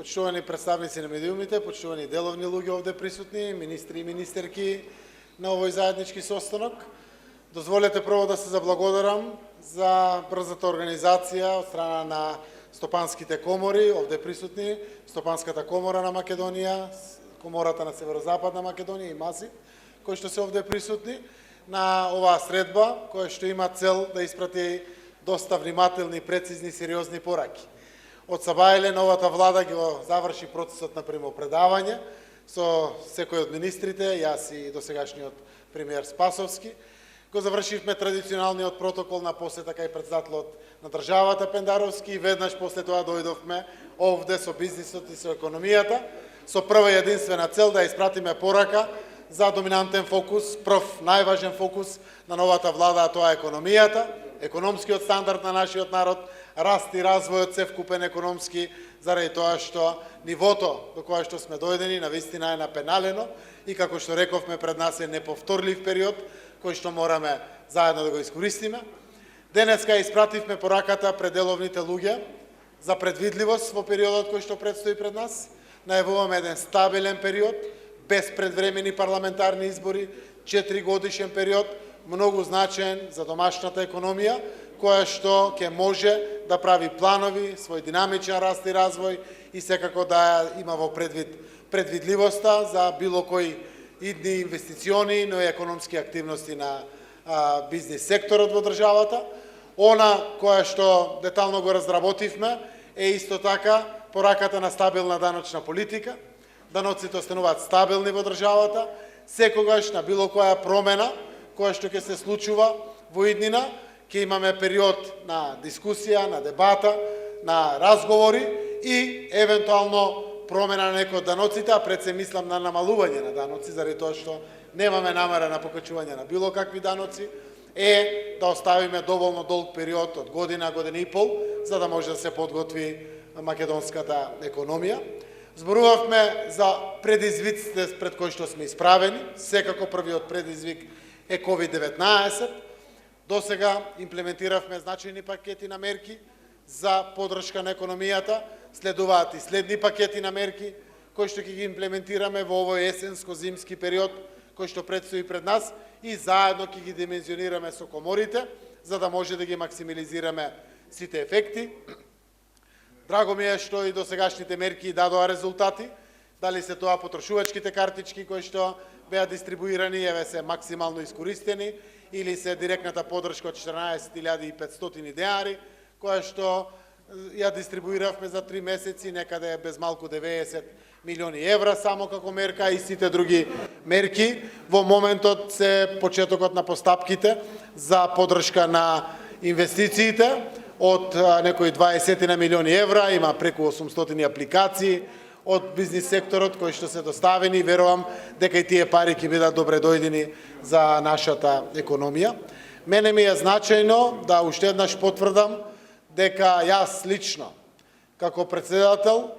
почитувани представници на медиумите, почитувани деловни луѓе овде присутни, министри и министерки на овој заеднички состанок. Дозволете прво да се заблагодарам за брзата организација од страна на стопанските комори, овде присутни, Стопанската комора на Македонија, Комората на Северозападна Македонија и МАСИ, кои што се овде присутни на оваа средба, која што има цел да испрати доста внимателни, прецизни, сериозни пораки. Од Сабајле новата влада го заврши процесот на примопредавање со секој од министрите, јас и досегашниот премиер Спасовски. Го завршивме традиционалниот протокол на посета кај председателот на државата Пендаровски и веднаш после тоа дојдовме овде со бизнисот и со економијата, со прва и единствена цел да испратиме порака за доминантен фокус, прв најважен фокус на новата влада, а тоа е економијата, економскиот стандард на нашиот народ, раст и развојот севкупен економски, заради тоа што нивото до кое што сме дојдени навистина е напеналено и како што рековме пред нас е неповторлив период кој што мораме заедно да го искористиме. Денеска испративме пораката пред деловните луѓе за предвидливост во периодот кој што предстои пред нас. Најавуваме еден стабилен период, без предвремени парламентарни избори, 4 годишен период, многу значаен за домашната економија, која што ќе може да прави планови, свој динамичен раст и развој и секако да има во предвид предвидливоста за било кои идни инвестициони, но и економски активности на бизнис секторот во државата. Она која што детално го разработивме е исто така пораката на стабилна даночна политика. Даноците остануваат стабилни во државата, секогаш на било која промена која што ќе се случува во иднина, ќе имаме период на дискусија, на дебата, на разговори и евентуално промена на некои од даноците, а пред се мислам на намалување на даноци, заради тоа што немаме намера на покачување на било какви даноци, е да оставиме доволно долг период од година, година и пол, за да може да се подготви македонската економија. Зборувавме за предизвиците пред кои што сме исправени. Секако првиот предизвик е COVID-19. Досега имплементиравме значајни пакети на мерки за поддршка на економијата. Следуваат и следни пакети на мерки кои што ќе ги имплементираме во овој есенско-зимски период кој што предстои пред нас и заедно ќе ги димензионираме со коморите за да може да ги максимализираме сите ефекти. Драго ми е што и досегашните мерки дадоа резултати, дали се тоа потрошувачките картички кои што беа дистрибуирани, еве се максимално искористени, или се директната поддршка од 14.500 денари, која што ја дистрибуиравме за 3 месеци, некаде без малку 90 милиони евра само како мерка и сите други мерки. Во моментот се почетокот на постапките за поддршка на инвестициите од некои 20 на милиони евра, има преку 800 апликации од бизнис секторот кои што се доставени, верувам дека и тие пари ќе бидат добре дојдени за нашата економија. Мене ми е значајно да уште еднаш потврдам дека јас лично, како председател,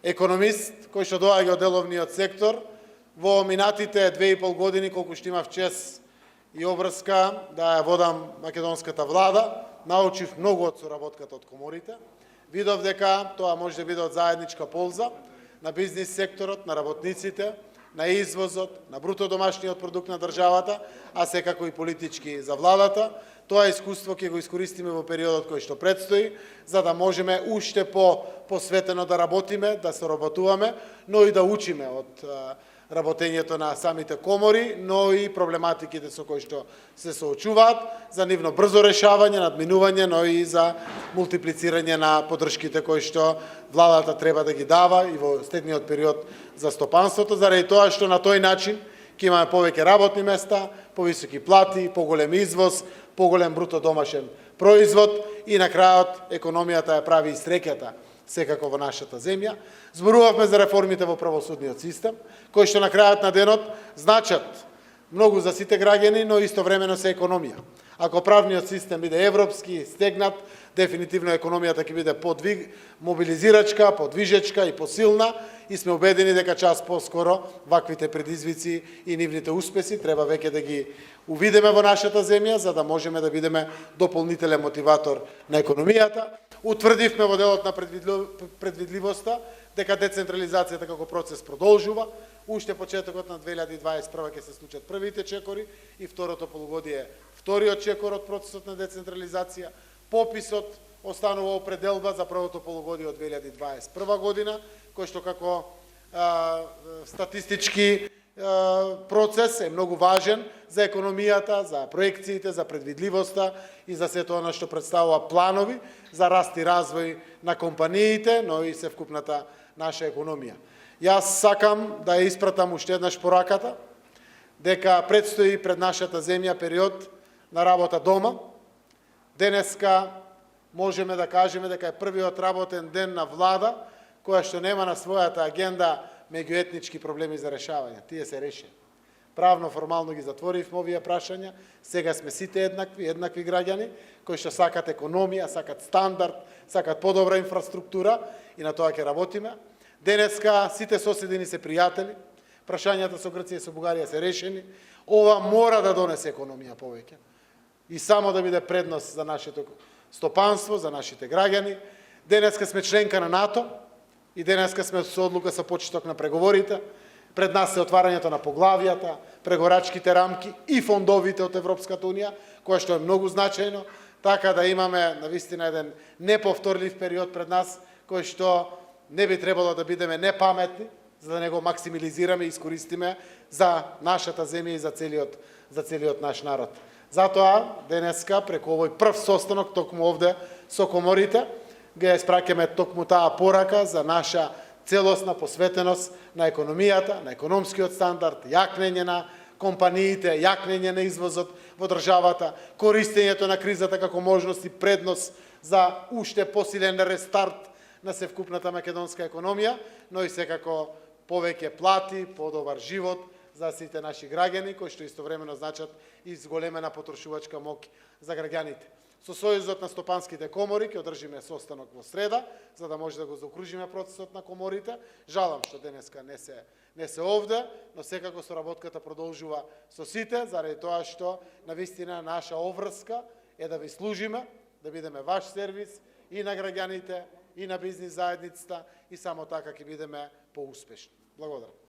економист, кој што доаѓа од деловниот сектор, во минатите 2,5 години, колку што имав чест и обврска да ја водам македонската влада, научив многу од соработката од коморите. Видов дека тоа може да биде од заедничка полза на бизнис секторот, на работниците, на извозот, на бруто домашниот продукт на државата, а секако и политички за владата. Тоа искуство ќе го искористиме во периодот кој што предстои, за да можеме уште посветено да работиме, да соработуваме, но и да учиме од работењето на самите комори, но и проблематиките со кои што се соочуваат, за нивно брзо решавање, надминување, но и за мултиплицирање на поддршките кои што владата треба да ги дава и во следниот период за стопанството, заради тоа што на тој начин ќе имаме повеќе работни места, повисоки плати, поголем извоз, поголем бруто домашен производ и на крајот економијата ја прави и среќата секако во нашата земја. Зборувавме за реформите во правосудниот систем, кои што на крајот на денот значат многу за сите граѓани, но истовремено се економија. Ако правниот систем биде европски, стегнат, дефинитивно економијата ќе биде мобилизирачка, подвижечка и посилна и сме убедени дека час поскоро ваквите предизвици и нивните успеси треба веќе да ги увидиме во нашата земја, за да можеме да бидеме дополнителен мотиватор на економијата. Утврдивме во делот на предвидливоста дека децентрализацијата како процес продолжува. Уште почетокот на 2021 ќе се случат првите чекори и второто полугодие вториот чекор од процесот на децентрализација. Пописот останува определба за првото полугодие од 2021 година, кој што како статистички процес е многу важен за економијата, за проекциите, за предвидливоста и за сето оно што представува планови за раст и развој на компаниите, но и севкупната наша економија. Јас сакам да ја испратам уште еднаш пораката дека предстои пред нашата земја период на работа дома. Денеска можеме да кажеме дека е првиот работен ден на влада која што нема на својата агенда меѓуетнички проблеми за решавање. Тие се решени. Правно, формално ги затворивме овие прашања. Сега сме сите еднакви граѓани, кои што сакат економија, сакат стандард, сакат подобра инфраструктура и на тоа ќе работиме. Денеска сите соседи ни се пријатели. Прашањата со Грција и со Бугарија се решени. Ова мора да донесе економија повеќе. И само да биде предност за нашето стопанство, за нашите граѓани. Денеска сме членка на НАТО. И денеска сме со одлука со почеток на преговорите. Пред нас е отварањето на поглавијата, преговарачките рамки и фондовите од Европската Унија, кое што е многу значајно, така да имаме навистина еден неповторлив период пред нас, кој што не би требало да бидеме непаметни, за да не го максимализираме и искористиме за нашата земја и за целиот наш народ. Затоа денеска преку овој прв состанок токму овде со коморите га испраќаме токму таа порака за наша целосна посветеност на економијата, на економскиот стандард, јакнење на компаниите, јакнење на извозот во државата, користењето на кризата како можност и предност за уште посилен рестарт на севкупната македонска економија, но и секако повеќе плати, подобар живот за сите наши граѓани, кои што истовремено значат и зголемена потрошувачка моќ за граѓаните. Со Сојузот на стопанските комори ќе одржиме состанок во среда, за да може да го заокружиме процесот на коморите. Жалам што денеска не се овде, но секако соработката продолжува со сите, заради тоа што навистина наша обврска е да ви служиме, да бидеме ваш сервис и на граѓаните, и на бизнис заедницата, и само така ќе бидеме поуспешни. Благодарам.